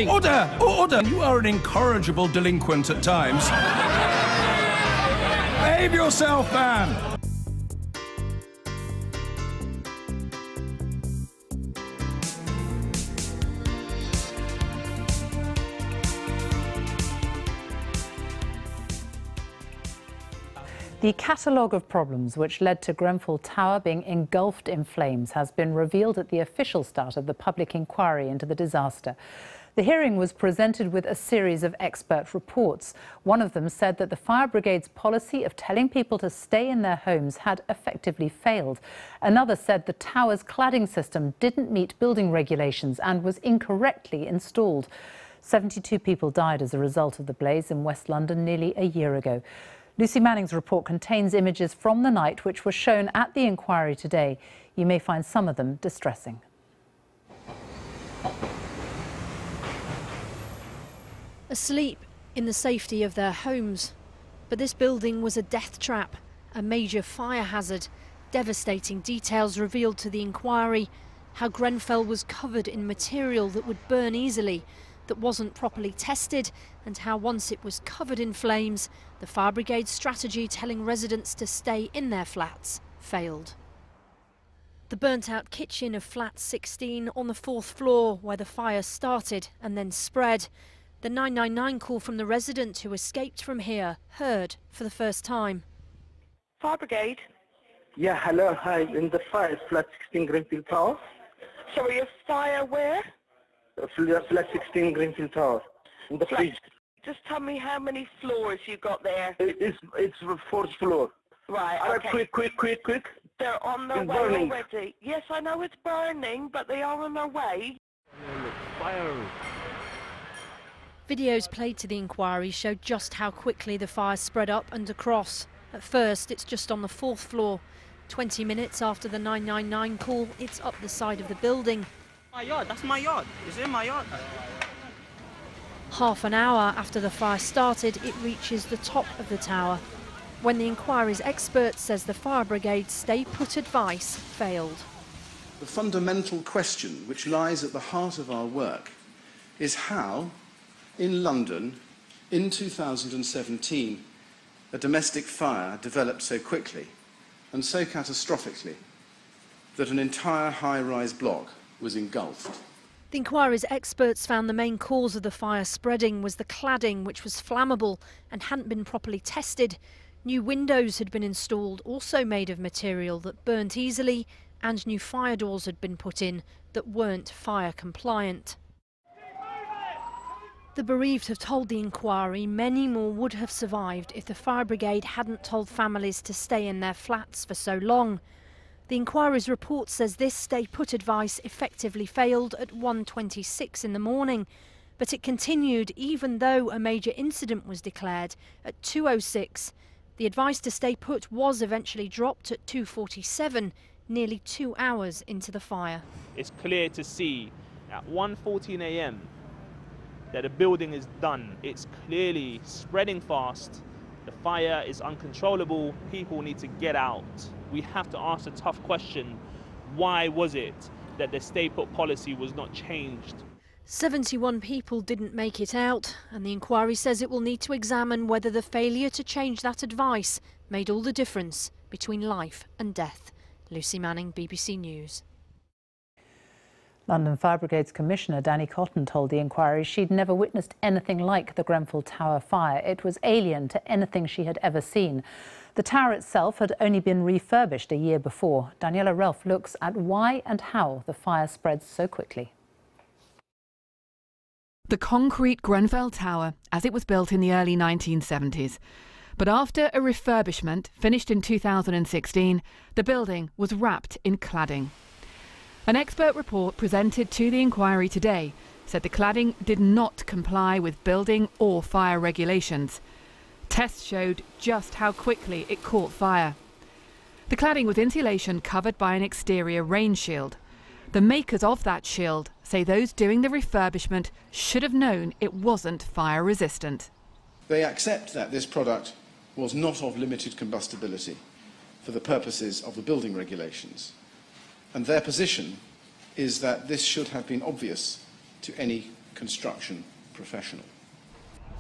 Order! Order! You are an incorrigible delinquent at times. Behave yourself, man! The catalogue of problems which led to Grenfell Tower being engulfed in flames has been revealed at the official start of the public inquiry into the disaster. The hearing was presented with a series of expert reports. One of them said that the fire brigade's policy of telling people to stay in their homes had effectively failed. Another said the tower's cladding system didn't meet building regulations and was incorrectly installed. 72 people died as a result of the blaze in West London nearly a year ago. Lucy Manning's report contains images from the night which were shown at the inquiry today. You may find some of them distressing. Asleep in the safety of their homes. But this building was a death trap, a major fire hazard. Devastating details revealed to the inquiry how Grenfell was covered in material that would burn easily, that wasn't properly tested, and how once it was covered in flames, the fire brigade's strategy telling residents to stay in their flats failed. The burnt-out kitchen of flat 16 on the 4th floor, where the fire started and then spread. The 999 call from the resident who escaped from here, heard for the first time. Fire brigade? Yeah, hello, hi, in the fire, flat 16 Grenfell Tower. Sorry, a fire where? Flat 16 Grenfell Tower, in the fridge. Just tell me how many floors you got there. It's the 4th floor. Right, okay. Quick. They're on their way already. Yes, I know it's burning, but they are on their way. Videos played to the inquiry showed just how quickly the fire spread up and across. At first, it's just on the 4th floor. 20 minutes after the 999 call, it's up the side of the building. My yard, that's my yard. It's in my yard. Half an hour after the fire started, it reaches the top of the tower, when the inquiry's expert says the fire brigade's stay-put advice failed. The fundamental question which lies at the heart of our work is how, in London, in 2017, a domestic fire developed so quickly and so catastrophically that an entire high-rise block was engulfed. The inquiry's experts found the main cause of the fire spreading was the cladding, which was flammable and hadn't been properly tested. New windows had been installed, also made of material that burnt easily, and new fire doors had been put in that weren't fire compliant. The bereaved have told the inquiry many more would have survived if the fire brigade hadn't told families to stay in their flats for so long. The inquiry's report says this stay-put advice effectively failed at 1:26 in the morning, but it continued even though a major incident was declared at 2:06. The advice to stay put was eventually dropped at 2:47, nearly 2 hours into the fire. It's clear to see at 1:14 a.m. that the building is done. It's clearly spreading fast. The fire is uncontrollable. People need to get out. We have to ask a tough question. Why was it that the stay-put policy was not changed? 71 people didn't make it out, and the inquiry says it will need to examine whether the failure to change that advice made all the difference between life and death. Lucy Manning, BBC News. London Fire Brigade's Commissioner Danny Cotton told the inquiry she'd never witnessed anything like the Grenfell Tower fire. It was alien to anything she had ever seen. The tower itself had only been refurbished a year before. Daniela Relf looks at why and how the fire spread so quickly. The concrete Grenfell Tower as it was built in the early 1970s. But after a refurbishment finished in 2016, the building was wrapped in cladding. An expert report presented to the inquiry today said the cladding did not comply with building or fire regulations. Tests showed just how quickly it caught fire. The cladding was insulation covered by an exterior rain shield. The makers of that shield say those doing the refurbishment should have known it wasn't fire resistant. They accept that this product was not of limited combustibility for the purposes of the building regulations. And their position is that this should have been obvious to any construction professional.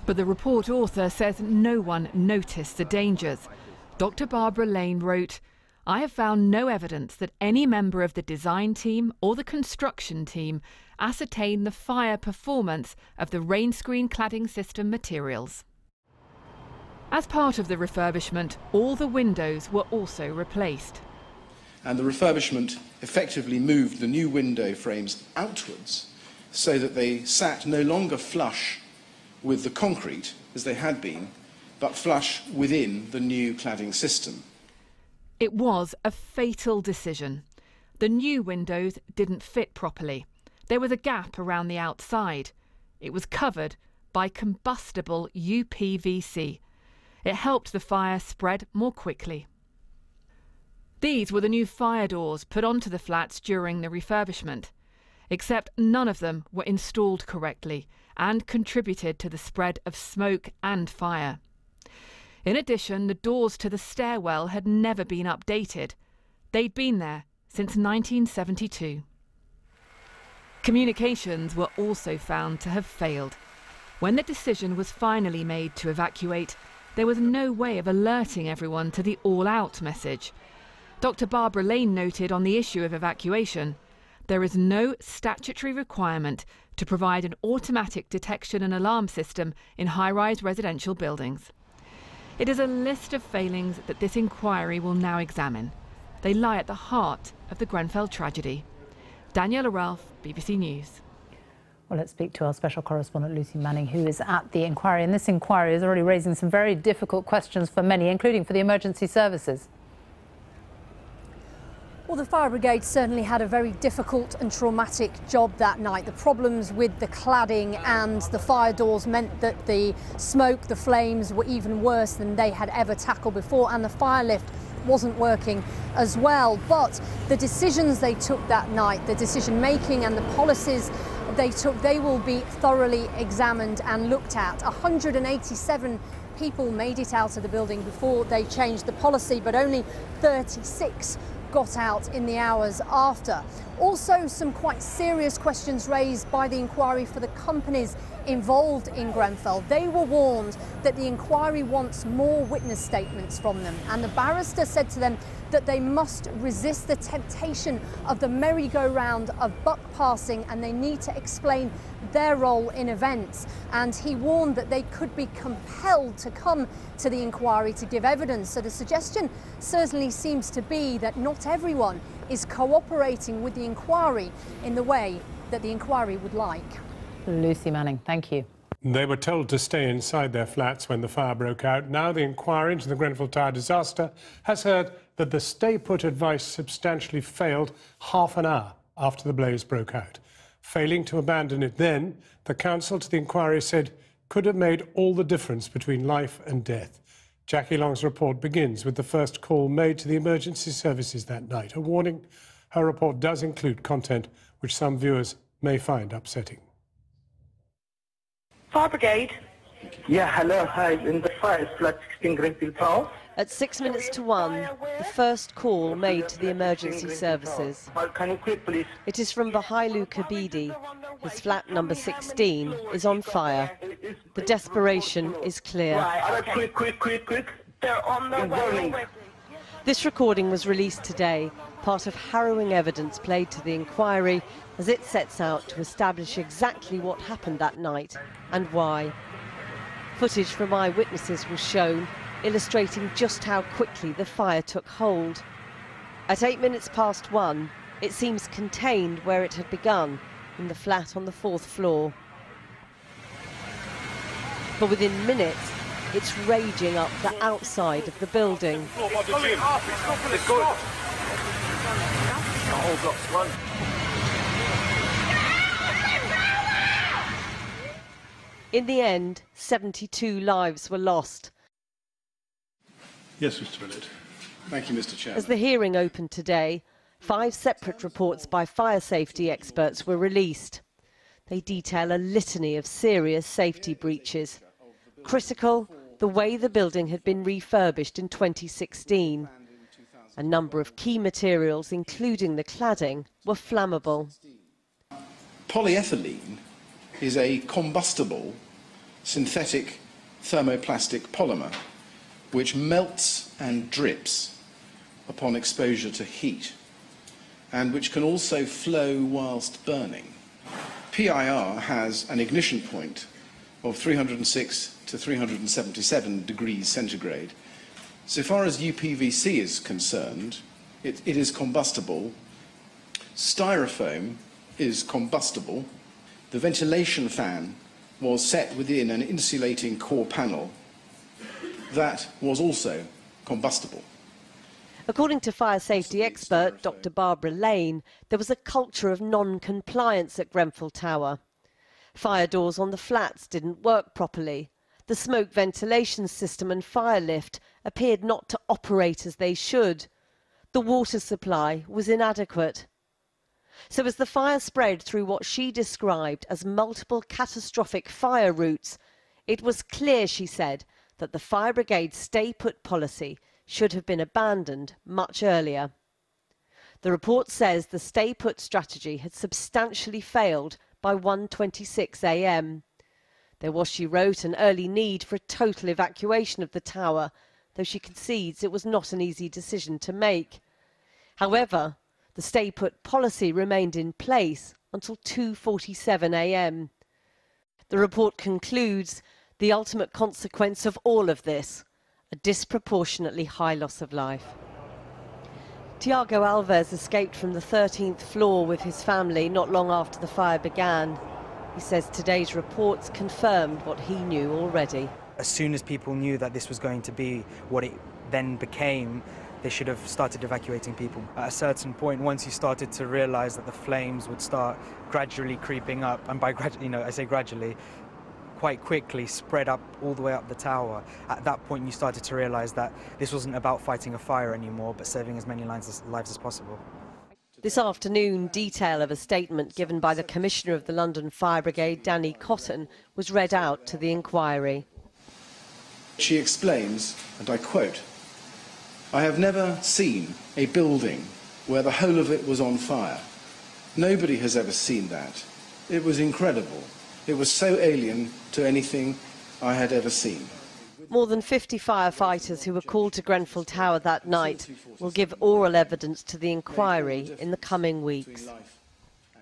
But the report author says no one noticed the dangers. Dr. Barbara Lane wrote, "I have found no evidence that any member of the design team or the construction team ascertained the fire performance of the rain screen cladding system materials." As part of the refurbishment, all the windows were also replaced. And the refurbishment effectively moved the new window frames outwards so that they sat no longer flush with the concrete, as they had been, but flush within the new cladding system. It was a fatal decision. The new windows didn't fit properly. There was a gap around the outside. It was covered by combustible UPVC. It helped the fire spread more quickly. These were the new fire doors put onto the flats during the refurbishment, except none of them were installed correctly and contributed to the spread of smoke and fire. In addition, the doors to the stairwell had never been updated. They'd been there since 1972. Communications were also found to have failed. When the decision was finally made to evacuate, there was no way of alerting everyone to the all-out message. Dr. Barbara Lane noted on the issue of evacuation, there is no statutory requirement to provide an automatic detection and alarm system in high-rise residential buildings. It is a list of failings that this inquiry will now examine. They lie at the heart of the Grenfell tragedy. Daniela Ralph, BBC News. Well, let's speak to our special correspondent Lucy Manning, who is at the inquiry. And this inquiry is already raising some very difficult questions for many, including for the emergency services. Well, the fire brigade certainly had a very difficult and traumatic job that night. The problems with the cladding and the fire doors meant that the smoke, the flames were even worse than they had ever tackled before, and the fire lift wasn't working as well. But the decisions they took that night, the decision making and the policies they took, they will be thoroughly examined and looked at. 187 people made it out of the building before they changed the policy, but only 36 got out in the hours after. Also, some quite serious questions raised by the inquiry for the companies involved in Grenfell. They were warned that the inquiry wants more witness statements from them, and the barrister said to them that they must resist the temptation of the merry-go-round of buck passing, and they need to explain their role in events. And he warned that they could be compelled to come to the inquiry to give evidence. So the suggestion certainly seems to be that not everyone is cooperating with the inquiry in the way that the inquiry would like. Lucy Manning, thank you. They were told to stay inside their flats when the fire broke out. Now the inquiry into the Grenfell Tower disaster has heard that the stay-put advice substantially failed half an hour after the blaze broke out. Failing to abandon it then, the counsel to the inquiry said could have made all the difference between life and death. Jackie Long's report begins with the first call made to the emergency services that night. A warning, her report does include content which some viewers may find upsetting. Fire brigade. Yeah, hello, hi, in the fire, flat 16 Grenfell Tower. At 6 minutes to 1, the first call made to the emergency services. Can you quick, please? It is from Bahailu Kabidi. His flat number 16 is on fire. The desperation is clear. Right, quick. They're on the way. This recording was released today, part of harrowing evidence played to the inquiry as it sets out to establish exactly what happened that night and why. Footage from eyewitnesses was shown, illustrating just how quickly the fire took hold. At 8 minutes past 1, it seems contained where it had begun, in the flat on the 4th floor. But within minutes, it's raging up the outside of the building. In the end, 72 lives were lost. Yes, Mr. Willett. Thank you, Mr. Chairman. As the hearing opened today, 5 separate reports by fire safety experts were released. They detail a litany of serious safety breaches. Critical, the way the building had been refurbished in 2016. A number of key materials, including the cladding, were flammable. Polyethylene is a combustible synthetic thermoplastic polymer which melts and drips upon exposure to heat and which can also flow whilst burning. PIR has an ignition point of 306 to 377 degrees centigrade. So far as UPVC is concerned, it is combustible. Styrofoam is combustible. The ventilation fan was set within an insulating core panel that was also combustible. According to fire safety expert Dr. Barbara Lane, there was a culture of non-compliance at Grenfell Tower. Fire doors on the flats didn't work properly. The smoke ventilation system and fire lift appeared not to operate as they should. The water supply was inadequate. So as the fire spread through what she described as multiple catastrophic fire routes, it was clear, she said, that the fire brigade's stay-put policy should have been abandoned much earlier. The report says the stay-put strategy had substantially failed by 1:26 a.m. There was, she wrote, an early need for a total evacuation of the tower, though she concedes it was not an easy decision to make. However, the stay-put policy remained in place until 2:47 a.m. The report concludes the ultimate consequence of all of this, a disproportionately high loss of life. Tiago Alves escaped from the 13th floor with his family not long after the fire began. He says today's reports confirmed what he knew already. As soon as people knew that this was going to be what it then became, they should have started evacuating people. At a certain point, once you started to realise that the flames would start gradually creeping up, and by gradually, I say gradually, quite quickly spread up all the way up the tower. At that point, you started to realise that this wasn't about fighting a fire anymore, but saving as many lives as possible. This afternoon, detail of a statement given by the Commissioner of the London Fire Brigade, Danny Cotton, was read out to the inquiry. She explains, and I quote, "I have never seen a building where the whole of it was on fire. Nobody has ever seen that. It was incredible. It was so alien to anything I had ever seen." More than 50 firefighters who were called to Grenfell Tower that night will give oral evidence to the inquiry in the coming weeks.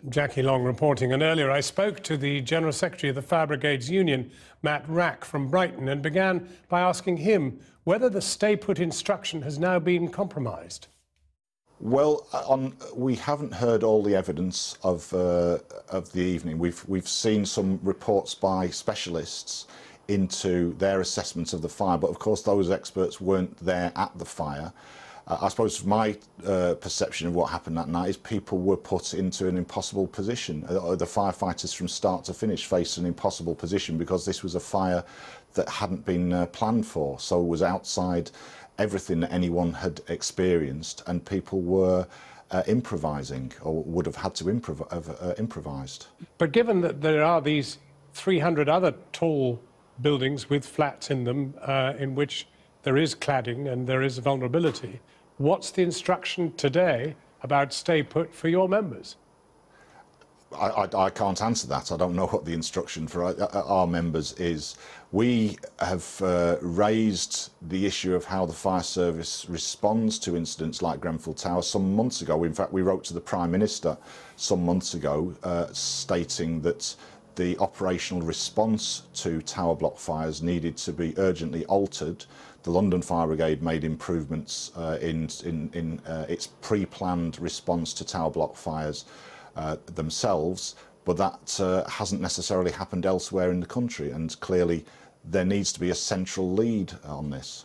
Jackie Long reporting. And earlier I spoke to the General Secretary of the Fire Brigades Union, Matt Rack from Brighton, and began by asking him whether the stay-put instruction has now been compromised. Well, we haven't heard all the evidence of the evening. We've seen some reports by specialists into their assessments of the fire, but of course those experts weren't there at the fire. I suppose my perception of what happened that night is people were put into an impossible position. The firefighters from start to finish faced an impossible position because this was a fire that hadn't been planned for, so it was outside everything that anyone had experienced, and people were improvising, or would have had to have improvised. But given that there are these 300 other tall buildings with flats in them in which there is cladding and there is vulnerability, what's the instruction today about stay put for your members? I can't answer that. I don't know what the instruction for our members is. We have raised the issue of how the fire service responds to incidents like Grenfell Tower some months ago. In fact, we wrote to the Prime Minister some months ago stating that the operational response to tower block fires needed to be urgently altered. The London Fire Brigade made improvements in its pre-planned response to tower block fires themselves, but that hasn't necessarily happened elsewhere in the country, and clearly there needs to be a central lead on this.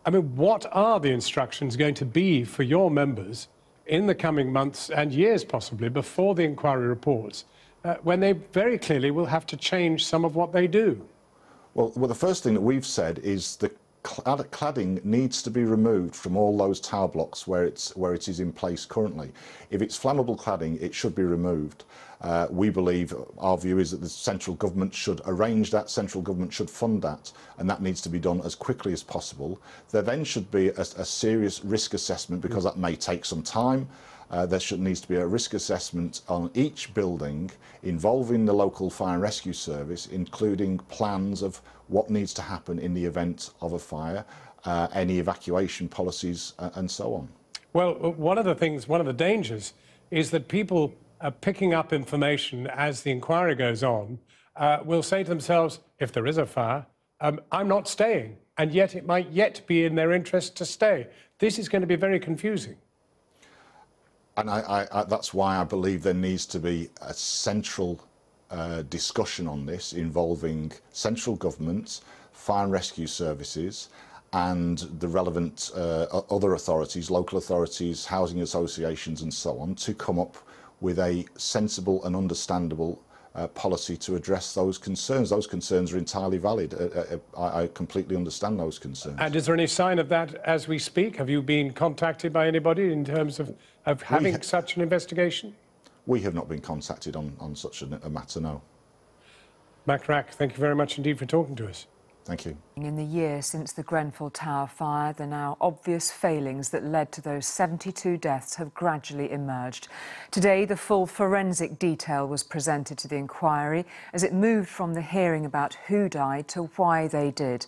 I mean, what are the instructions going to be for your members in the coming months and years possibly before the inquiry reports, when they very clearly will have to change some of what they do? Well, the first thing that we've said is the cladding needs to be removed from all those tower blocks where it is in place currently. If it's flammable cladding, it should be removed. We believe, our view is that the central government should arrange that, central government should fund that, and that needs to be done as quickly as possible. There then should be a serious risk assessment, because that may take some time. needs to be a risk assessment on each building involving the local fire and rescue service, including plans of what needs to happen in the event of a fire, any evacuation policies and so on. Well, one of the dangers is that people picking up information as the inquiry goes on will say to themselves, if there is a fire, I'm not staying, and yet it might yet be in their interest to stay. This is going to be very confusing. And that's why I believe there needs to be a central discussion on this involving central government, fire and rescue services, and the relevant other authorities, local authorities, housing associations and so on, to come up with a sensible and understandable policy to address those concerns. Those concerns are entirely valid. I completely understand those concerns. And is there any sign of that as we speak? Have you been contacted by anybody in terms of having such an investigation? We have not been contacted on such a matter, no. Mac Rack, thank you very much indeed for talking to us. Thank you. In the year since the Grenfell Tower fire, the now obvious failings that led to those 72 deaths have gradually emerged. Today, the full forensic detail was presented to the inquiry as it moved from the hearing about who died to why they did.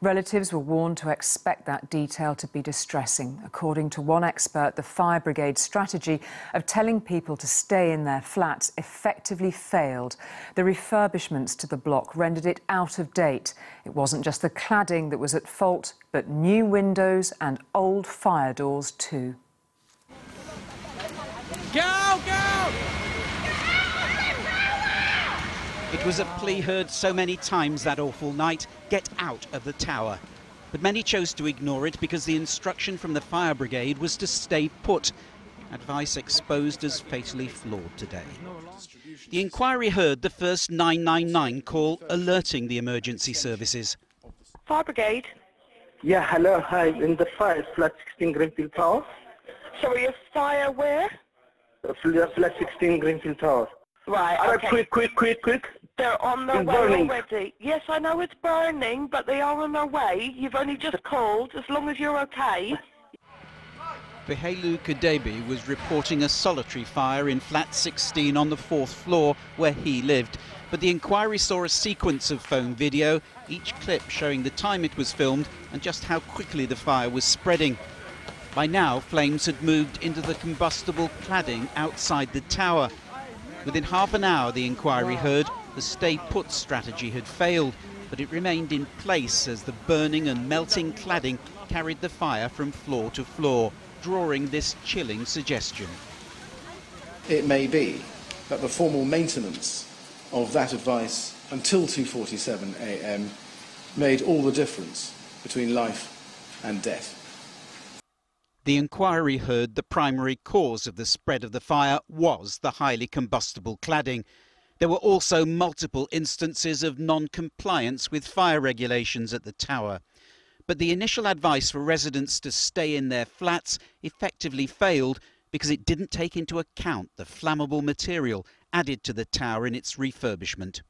Relatives were warned to expect that detail to be distressing. According to one expert, the fire brigade's strategy of telling people to stay in their flats effectively failed. The refurbishments to the block rendered it out of date. It wasn't just the cladding that was at fault, but new windows and old fire doors too. Go, go! It was a plea heard so many times that awful night, get out of the tower. But many chose to ignore it because the instruction from the fire brigade was to stay put. Advice exposed as fatally flawed today. The inquiry heard the first 999 call alerting the emergency services. Fire brigade? Yeah, hello, hi, in the fire, flat 16 Grenfell Tower. Sorry, a fire where? Flat 16 Grenfell Tower. Right, okay. Quick. They're on their way already. Yes, I know it's burning, but they are on their way. You've only just called, as long as you're okay. Bihelu Kadebi was reporting a solitary fire in flat 16 on the 4th floor where he lived. But the inquiry saw a sequence of phone video, each clip showing the time it was filmed and just how quickly the fire was spreading. By now, flames had moved into the combustible cladding outside the tower. Within half an hour, the inquiry heard the stay-put strategy had failed, but it remained in place as the burning and melting cladding carried the fire from floor to floor, drawing this chilling suggestion. It may be that the formal maintenance of that advice until 2:47 a.m. made all the difference between life and death. The inquiry heard the primary cause of the spread of the fire was the highly combustible cladding. There were also multiple instances of non-compliance with fire regulations at the tower. But the initial advice for residents to stay in their flats effectively failed because it didn't take into account the flammable material added to the tower in its refurbishment.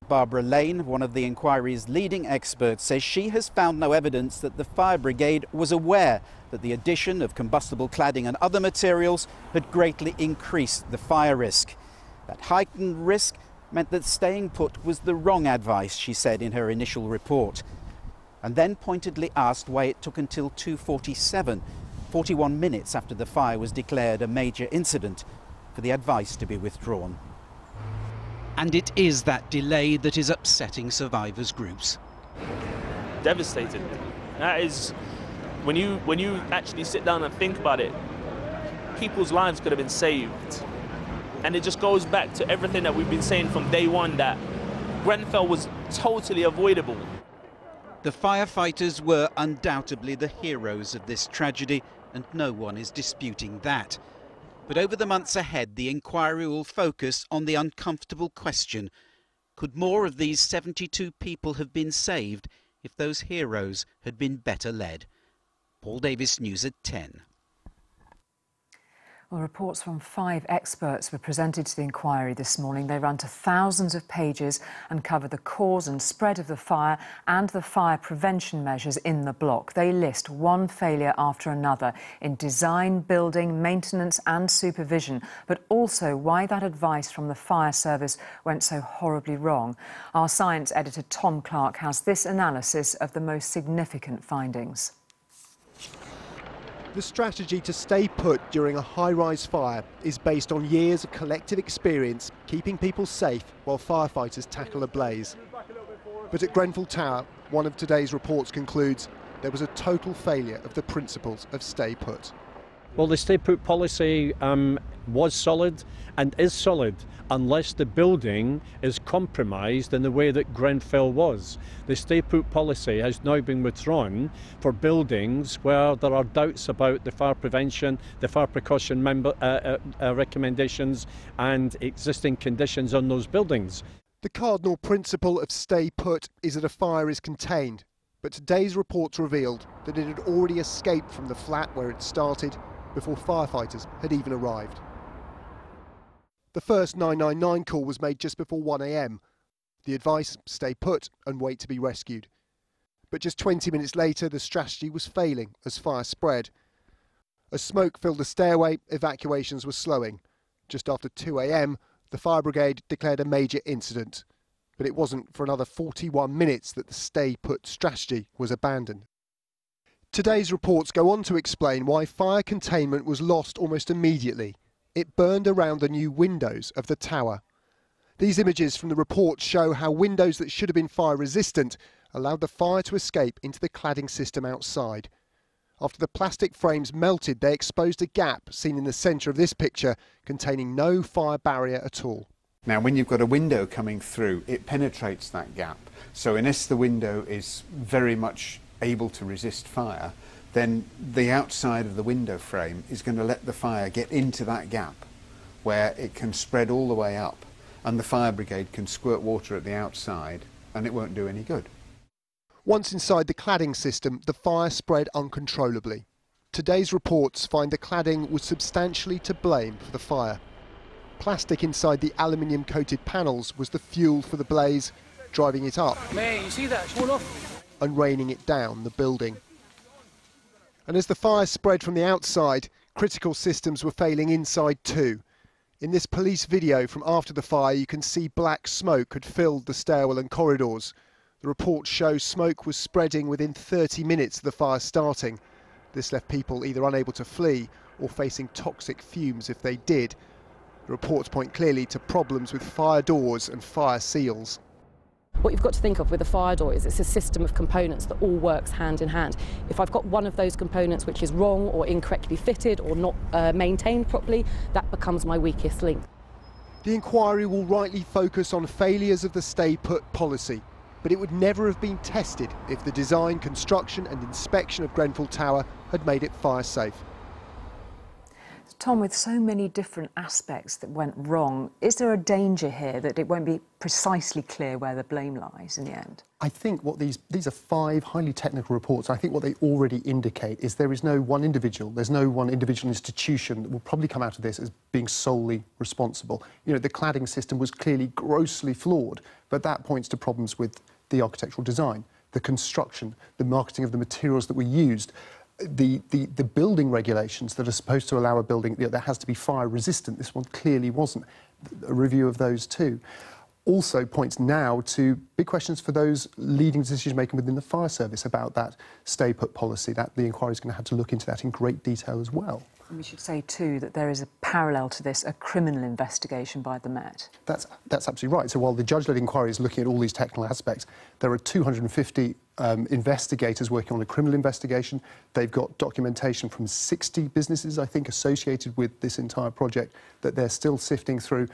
Barbara Lane, one of the inquiry's leading experts, says she has found no evidence that the fire brigade was aware that the addition of combustible cladding and other materials had greatly increased the fire risk. That heightened risk meant that staying put was the wrong advice, she said in her initial report, and then pointedly asked why it took until 2:47, 41 minutes after the fire was declared a major incident, for the advice to be withdrawn. And it is that delay that is upsetting survivors' groups. Devastated. That is, when you actually sit down and think about it, people's lives could have been saved. And it just goes back to everything that we've been saying from day one, that Grenfell was totally avoidable. The firefighters were undoubtedly the heroes of this tragedy, and no one is disputing that. But over the months ahead, the inquiry will focus on the uncomfortable question: could more of these 72 people have been saved if those heroes had been better led? Paul Davis, News at 10. Well, reports from 5 experts were presented to the inquiry this morning. They run to thousands of pages and cover the cause and spread of the fire and the fire prevention measures in the block. They list one failure after another in design, building, maintenance and supervision, but also why that advice from the fire service went so horribly wrong. Our science editor Tom Clark has this analysis of the most significant findings. The strategy to stay put during a high-rise fire is based on years of collective experience keeping people safe while firefighters tackle a blaze. But at Grenfell Tower, one of today's reports concludes there was a total failure of the principles of stay put. Well, the stay put policy was solid and is solid unless the building is compromised in the way that Grenfell was. The stay put policy has now been withdrawn for buildings where there are doubts about the fire prevention, the fire precaution recommendations and existing conditions on those buildings. The cardinal principle of stay put is that a fire is contained, but today's reports revealed that it had already escaped from the flat where it started before firefighters had even arrived. The first 999 call was made just before 1 a.m. The advice, stay put and wait to be rescued. But just 20 minutes later, the strategy was failing as fire spread. As smoke filled the stairway, evacuations were slowing. Just after 2 a.m, the fire brigade declared a major incident. But it wasn't for another 41 minutes that the stay put strategy was abandoned. Today's reports go on to explain why fire containment was lost almost immediately. It burned around the new windows of the tower. These images from the report show how windows that should have been fire resistant allowed the fire to escape into the cladding system outside. After the plastic frames melted, they exposed a gap seen in the centre of this picture containing no fire barrier at all. Now, when you've got a window coming through, it penetrates that gap. So unless the window is very much able to resist fire, then the outside of the window frame is going to let the fire get into that gap where it can spread all the way up and the fire brigade can squirt water at the outside and it won't do any good. Once inside the cladding system, the fire spread uncontrollably. Today's reports find the cladding was substantially to blame for the fire. Plastic inside the aluminium coated panels was the fuel for the blaze, driving it up. Man, you see that? It's one off. And raining it down the building. And as the fire spread from the outside, critical systems were failing inside too. In this police video from after the fire, you can see black smoke had filled the stairwell and corridors. The reports show smoke was spreading within 30 minutes of the fire starting. This left people either unable to flee or facing toxic fumes if they did. The reports point clearly to problems with fire doors and fire seals. What you've got to think of with a fire door is it's a system of components that all works hand in hand. If I've got one of those components which is wrong or incorrectly fitted or not maintained properly, that becomes my weakest link. The inquiry will rightly focus on failures of the stay put policy, but it would never have been tested if the design, construction and inspection of Grenfell Tower had made it fire safe. Tom, with so many different aspects that went wrong, is there a danger here that it won't be precisely clear where the blame lies in the end? I think what these are 5 highly technical reports. I think what they already indicate is there is no one individual, there's no one individual institution that will probably come out of this as being solely responsible. You know, the cladding system was clearly grossly flawed, but that points to problems with the architectural design, the construction, the marketing of the materials that were used. The building regulations that are supposed to allow a building that has to be fire resistant, this one clearly wasn't. A review of those too also points now to big questions for those leading decision making within the fire service about that stay put policy. That the inquiry is going to have to look into that in great detail as well. And we should say too that there is a parallel to this, a criminal investigation by the Met. That's absolutely right. So while the judge-led inquiry is looking at all these technical aspects, there are 250 investigators working on a criminal investigation. They've got documentation from 60 businesses, I think, associated with this entire project that they're still sifting through.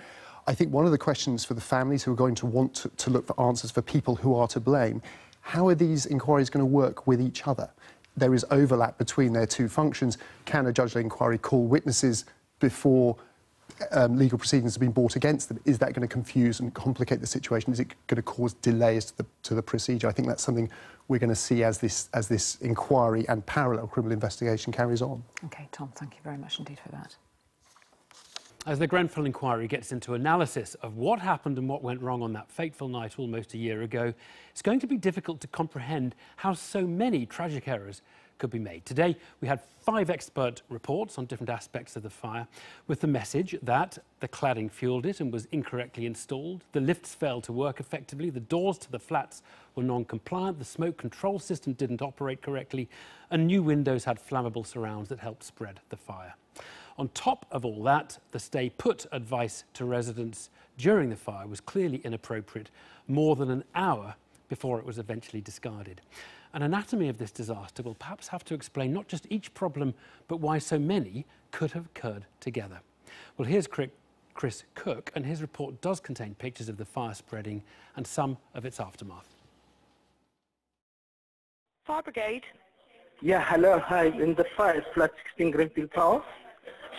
I think one of the questions for the families who are going to want to look for answers for people who are to blame, how are these inquiries going to work with each other? There is overlap between their two functions. Can a judge-led inquiry call witnesses before legal proceedings have been brought against them? Is that going to confuse and complicate the situation? Is it going to cause delays to the procedure? I think that's something we're going to see as this inquiry and parallel criminal investigation carries on. OK, Tom, thank you very much indeed for that. As the Grenfell Inquiry gets into analysis of what happened and what went wrong on that fateful night almost a year ago, it's going to be difficult to comprehend how so many tragic errors could be made. Today, we had 5 expert reports on different aspects of the fire, with the message that the cladding fueled it and was incorrectly installed, the lifts failed to work effectively, the doors to the flats were non-compliant, the smoke control system didn't operate correctly, and new windows had flammable surrounds that helped spread the fire. On top of all that, the stay put advice to residents during the fire was clearly inappropriate more than an hour before it was eventually discarded. An anatomy of this disaster will perhaps have to explain not just each problem, but why so many could have occurred together. Well, here's Chris Cook, and his report does contain pictures of the fire spreading and some of its aftermath. Fire brigade. Yeah, hello, hi, in the fire, flat 16 Grenfell Tower.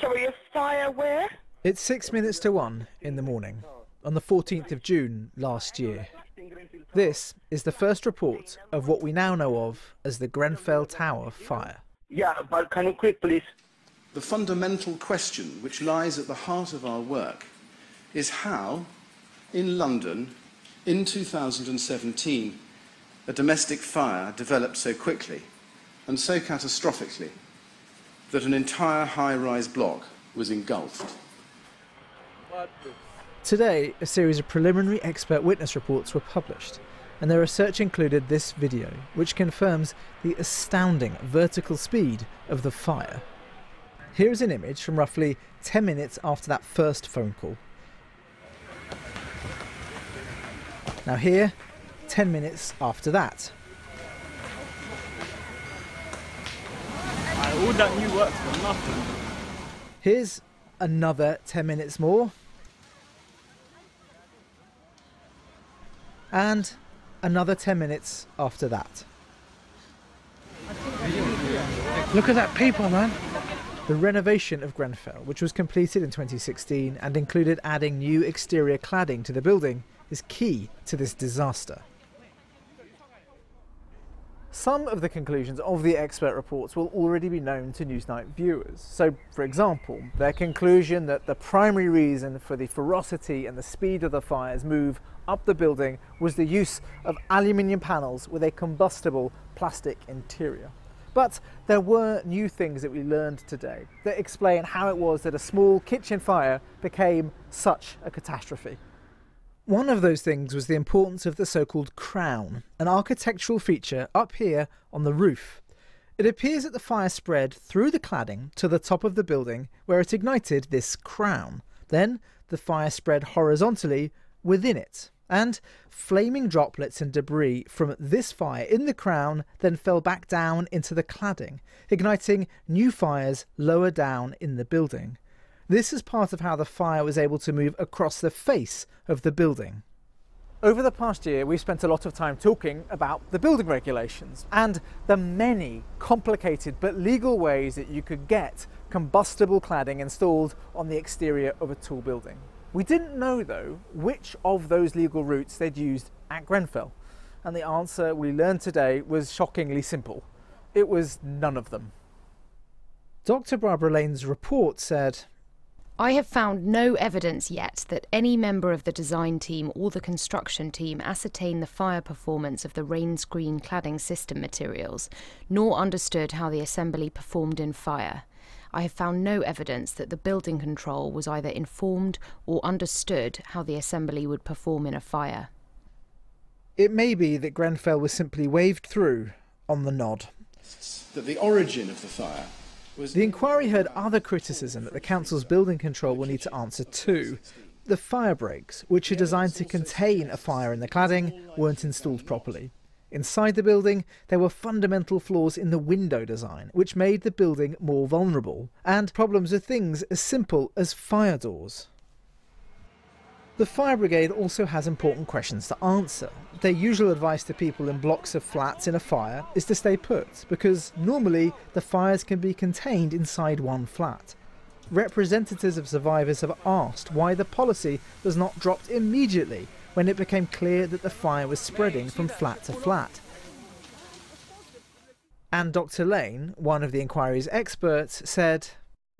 Sorry, a fire where? It's 6 minutes to 1 in the morning, on the 14th of June last year. This is the first report of what we now know of as the Grenfell Tower fire. Yeah, but can you quick, please? The fundamental question which lies at the heart of our work is how, in London, in 2017, a domestic fire developed so quickly and so catastrophically that an entire high-rise block was engulfed. Today, a series of preliminary expert witness reports were published, and their research included this video, which confirms the astounding vertical speed of the fire. Here is an image from roughly 10 minutes after that first phone call. Now here, 10 minutes after that. All that new work for nothing. Here's another 10 minutes more. And another 10 minutes after that. Look at that people, man. The renovation of Grenfell, which was completed in 2016 and included adding new exterior cladding to the building, is key to this disaster. Some of the conclusions of the expert reports will already be known to Newsnight viewers. So, for example, their conclusion that the primary reason for the ferocity and the speed of the fire's move up the building was the use of aluminium panels with a combustible plastic interior. But there were new things that we learned today that explain how it was that a small kitchen fire became such a catastrophe. One of those things was the importance of the so-called crown, an architectural feature up here on the roof. It appears that the fire spread through the cladding to the top of the building where it ignited this crown. Then the fire spread horizontally within it, and flaming droplets and debris from this fire in the crown then fell back down into the cladding, igniting new fires lower down in the building. This is part of how the fire was able to move across the face of the building. Over the past year, we've spent a lot of time talking about the building regulations and the many complicated but legal ways that you could get combustible cladding installed on the exterior of a tall building. We didn't know, though, which of those legal routes they'd used at Grenfell, and the answer we learned today was shockingly simple. It was none of them. Dr. Barbara Lane's report said, I have found no evidence yet that any member of the design team or the construction team ascertained the fire performance of the rain screen cladding system materials, nor understood how the assembly performed in fire. I have found no evidence that the building control was either informed or understood how the assembly would perform in a fire. It may be that Grenfell was simply waved through on the nod. That the origin of the fire was... The inquiry heard other criticism that the council's building control will need to answer too. The fire breaks, which are designed to contain a fire in the cladding, weren't installed properly. Inside the building, there were fundamental flaws in the window design, which made the building more vulnerable, and problems with things as simple as fire doors. The fire brigade also has important questions to answer. Their usual advice to people in blocks of flats in a fire is to stay put, because normally the fires can be contained inside one flat. Representatives of survivors have asked why the policy was not dropped immediately when it became clear that the fire was spreading from flat to flat. And Dr. Lane, one of the inquiry's experts, said,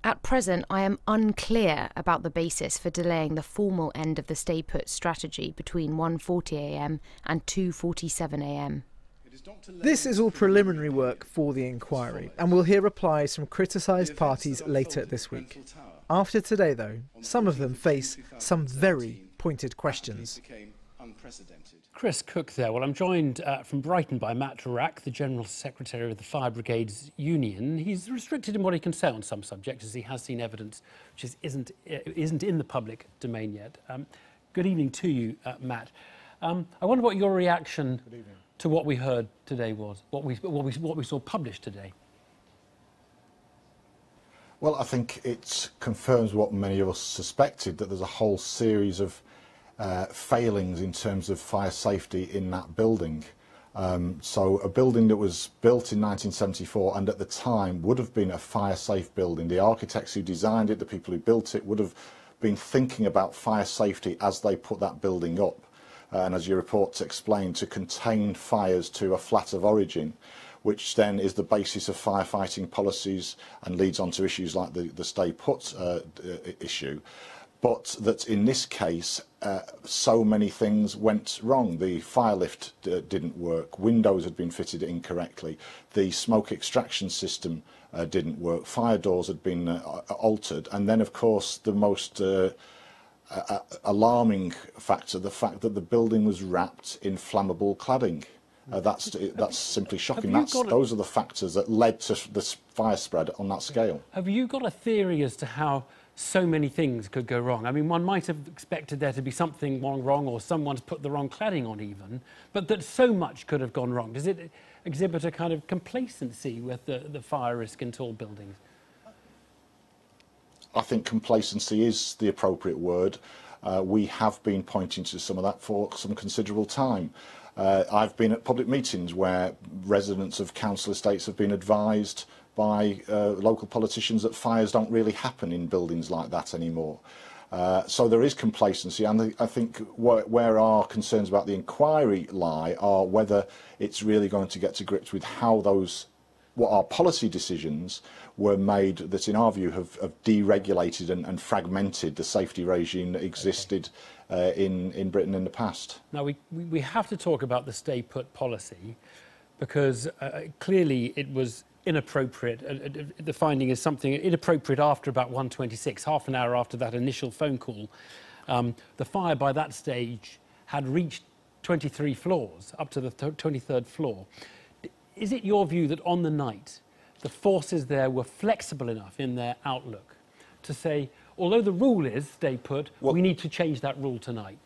At present, I am unclear about the basis for delaying the formal end of the stay put strategy between 1:40 a.m. and 2:47 a.m. This is all preliminary work for the inquiry, and we'll hear replies from criticised parties later this week. After today, though, some of them face some very pointed questions. Chris Cook there. Well, I'm joined from Brighton by Matt Rack, the General Secretary of the Fire Brigades Union. He's restricted in what he can say on some subjects, as he has seen evidence which isn't in the public domain yet. Good evening to you, Matt. I wonder what your reaction to what we heard today was, what we saw published today. Well, I think it confirms what many of us suspected, that there's a whole series of failings in terms of fire safety in that building. So a building that was built in 1974 and at the time would have been a fire safe building. The architects who designed it, the people who built it, would have been thinking about fire safety as they put that building up. And as your reports explain, to contain fires to a flat of origin, which then is the basis of firefighting policies and leads on to issues like the stay put issue. But that in this case, so many things went wrong. The fire lift didn't work, windows had been fitted incorrectly, the smoke extraction system didn't work, fire doors had been altered, and then of course the most alarming factor, the fact that the building was wrapped in flammable cladding. That's simply shocking. Those are the factors that led to the fire spread on that scale. Have you got a theory as to how so many things could go wrong? I mean, one might have expected there to be something wrong, or someone's put the wrong cladding on even, but that so much could have gone wrong. Does it exhibit a kind of complacency with the fire risk in tall buildings? I think complacency is the appropriate word. We have been pointing to some of that for some considerable time. I've been at public meetings where residents of council estates have been advised by local politicians that fires don't really happen in buildings like that anymore. So there is complacency, and I think where our concerns about the inquiry lie are whether it's really going to get to grips with how what our policy decisions were made that in our view have deregulated and fragmented the safety regime that existed in Britain in the past. Now we have to talk about the stay put policy, because clearly it was inappropriate. The finding is something inappropriate after about 1:26, half an hour after that initial phone call. The fire by that stage had reached 23 floors, up to the 23rd floor. Is it your view that on the night the forces there were flexible enough in their outlook to say, although the rule is stay put, we need to change that rule tonight?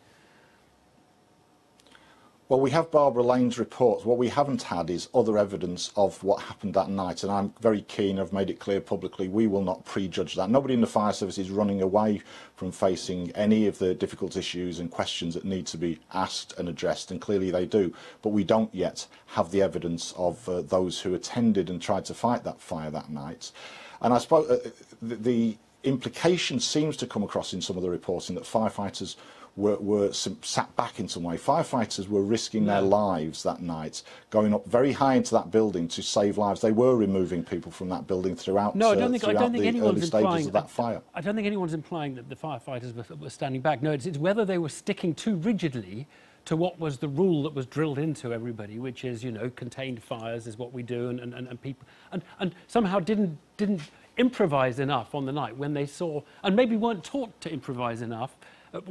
Well, we have Barbara Lane's reports. What we haven't had is other evidence of what happened that night, and I'm very keen, I've made it clear publicly, we will not prejudge that. Nobody in the fire service is running away from facing any of the difficult issues and questions that need to be asked and addressed, and clearly they do. But we don't yet have the evidence of those who attended and tried to fight that fire that night. And I suppose the implication seems to come across in some of the reporting that firefighters were sat back in some way. Firefighters were risking their lives that night, going up very high into that building to save lives. They were removing people from that building throughout the early stages of that fire. I don't think anyone's implying that the firefighters were standing back. No, it's whether they were sticking too rigidly to what was the rule that was drilled into everybody, which is, you know, contained fires is what we do, and people and somehow didn't improvise enough on the night when they saw, and maybe weren't taught to improvise enough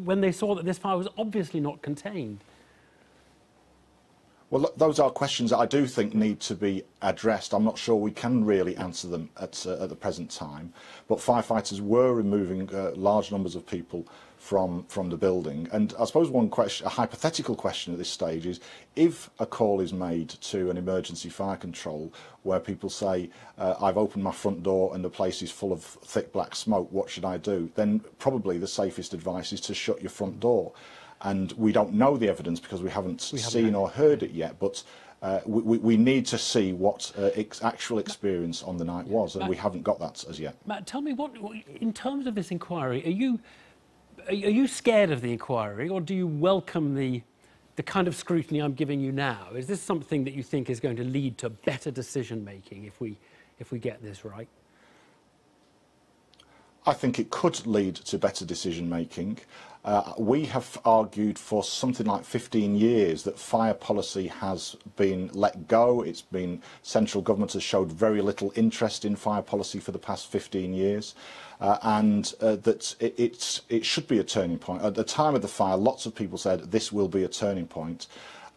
when they saw that this fire was obviously not contained. Well, those are questions that I do think need to be addressed. I'm not sure we can really answer them at the present time, but firefighters were removing large numbers of people from the building. And I suppose one question, a hypothetical question at this stage is, if a call is made to an emergency fire control where people say, I've opened my front door and the place is full of thick black smoke, what should I do? Then probably the safest advice is to shut your front door. And we don't know the evidence because we haven't seen or heard it yet, but we need to see what actual experience on the night was, and we haven't got that as yet. Matt, tell me, what, in terms of this inquiry, are you scared of the inquiry, or do you welcome the kind of scrutiny I'm giving you now? Is this something that you think is going to lead to better decision making if we get this right? I think it could lead to better decision making. We have argued for something like 15 years that fire policy has been let go. It's been, central government has showed very little interest in fire policy for the past 15 years. That it should be a turning point. At the time of the fire, lots of people said this will be a turning point.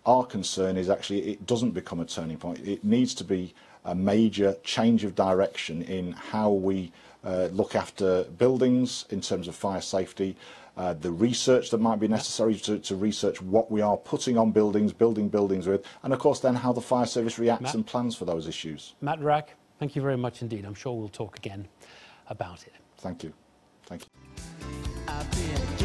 Our concern is actually it doesn't become a turning point. It needs to be a major change of direction in how we look after buildings in terms of fire safety, the research that might be necessary to research what we are putting on buildings, building buildings with, and of course then how the fire service reacts and plans for those issues. Matt Rack, thank you very much indeed. I'm sure we'll talk again about it. Thank you. Thank you.